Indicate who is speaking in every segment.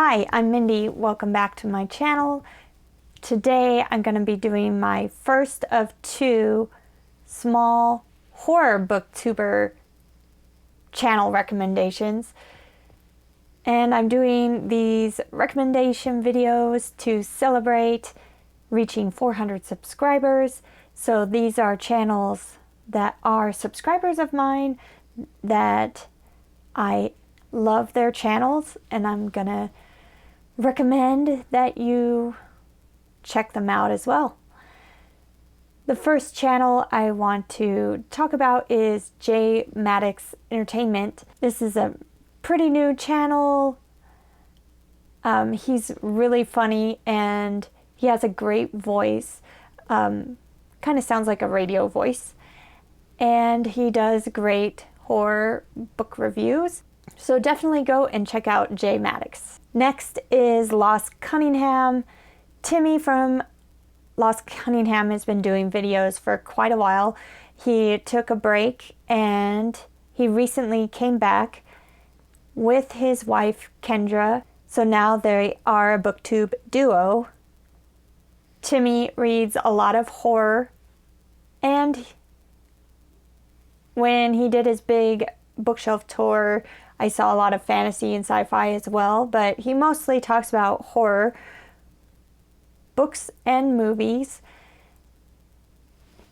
Speaker 1: Hi, I'm Mindy. Welcome back to my channel. Today I'm going to be doing my first of two small horror booktuber channel recommendations. And I'm doing these recommendation videos to celebrate reaching 400 subscribers. So these are channels that are subscribers of mine that I love their channels, and I'm gonna recommend that you check them out as well. The first channel I want to talk about is J Maddox Entertainment. This is a pretty new channel. He's really funny and he has a great voice. Kind of sounds like a radio voice. And he does great horror book reviews. So definitely go and check out J Maddox. Next is Lost Cunningham. Timmy from Lost Cunningham has been doing videos for quite a while. He took a break and he recently came back with his wife Kendra. So now they are a booktube duo. Timmy reads a lot of horror, and when he did his big bookshelf tour, I saw a lot of fantasy and sci-fi as well, but he mostly talks about horror, books and movies.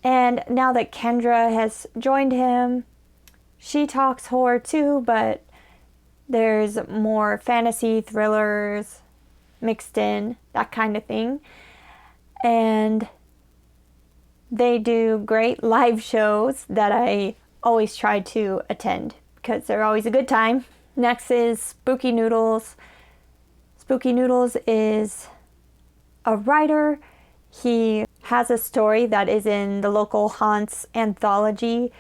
Speaker 1: And now that Kendra has joined him, she talks horror too, but there's more fantasy, thrillers mixed in, that kind of thing. And they do great live shows that I always try to attend because they're always a good time. Next is Spooky Noodles. Spooky Noodles is a writer. He has a story that is in the local Haunts anthology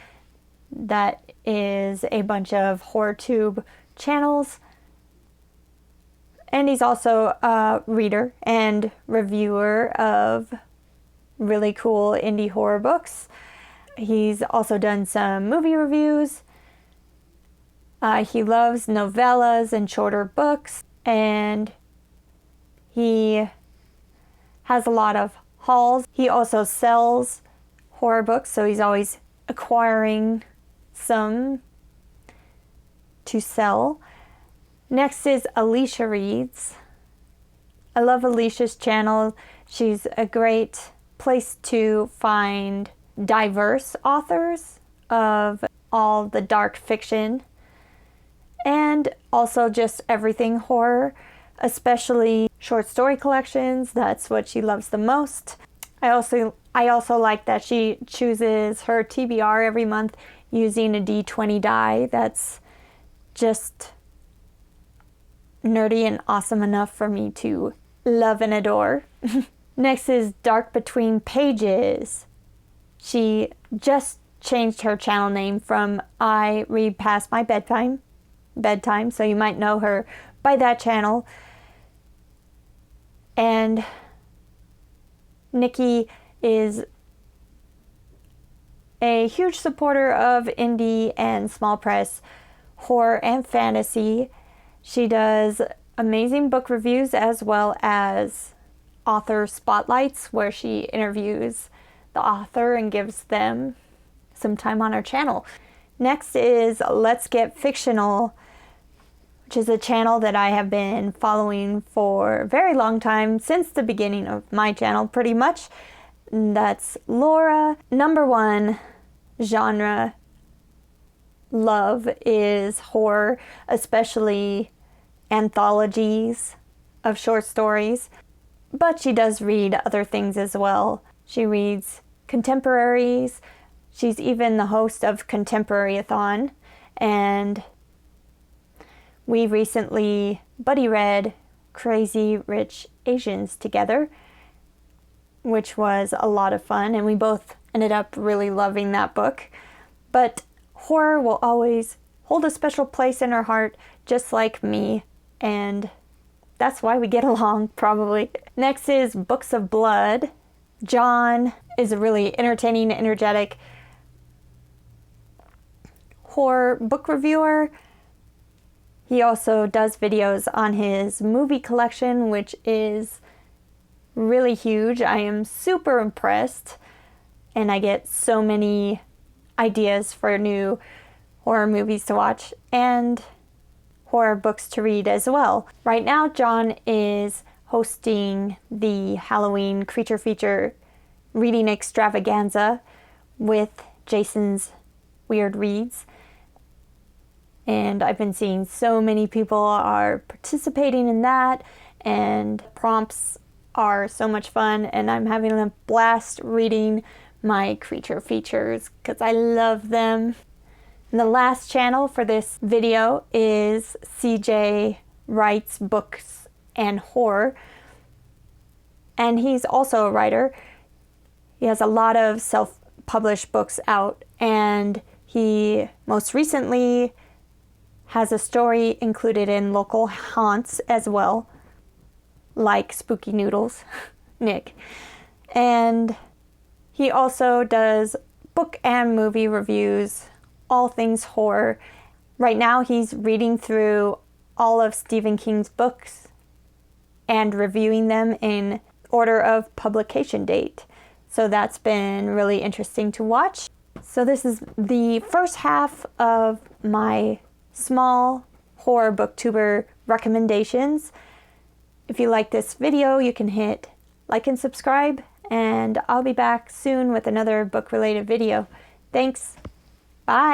Speaker 1: that is a bunch of HorrorTube channels. And he's also a reader and reviewer of really cool indie horror books. He's also done some movie reviews. He loves novellas and shorter books, and he has a lot of hauls. He also sells horror books, so he's always acquiring some to sell. Next is Alicia Reads. I love Alicia's channel. She's a great place to find diverse authors of all the dark fiction and also just everything horror, especially short story collections. That's what she loves the most. I also like that she chooses her TBR every month using a D20 die. That's just nerdy and awesome enough for me to love and adore. Next is Dark Between Pages. She just changed her channel name from I Read Past My Bedtime, so you might know her by that channel. And Nikki is a huge supporter of indie and small press horror and fantasy. She does amazing book reviews as well as author spotlights where she interviews the author and gives them some time on her channel. Next is Let's Get Fictional, which is a channel that I have been following for a very long time, since the beginning of my channel pretty much. That's Laura. Number one genre love is horror, especially anthologies of short stories, but she does read other things as well. She reads contemporaries. She's even the host of Contemporary-a-thon, and we recently buddy read Crazy Rich Asians together, which was a lot of fun, and we both ended up really loving that book. But horror will always hold a special place in her heart, just like me, and that's why we get along, probably. Next is Books of Blood. John is a really entertaining, energetic horror book reviewer. He also does videos on his movie collection, which is really huge. I am super impressed, and I get so many ideas for new horror movies to watch and horror books to read as well. Right now, John is hosting the Halloween Creature Feature reading extravaganza with Jason's Weird Reads. And I've been seeing so many people are participating in that, and prompts are so much fun, and I'm having a blast reading my creature features because I love them. And the last channel for this video is CJ Writes Books and Horror, and he's also a writer. He has a lot of self-published books out, and he most recently has a story included in local haunts as well, like Spooky Noodles, Nick. And he also does book and movie reviews, all things horror. Right now he's reading through all of Stephen King's books and reviewing them in order of publication date. So that's been really interesting to watch. So this is the first half of my small horror booktuber recommendations. If you like this video, you can hit like and subscribe, and I'll be back soon with another book related video. Thanks. Bye.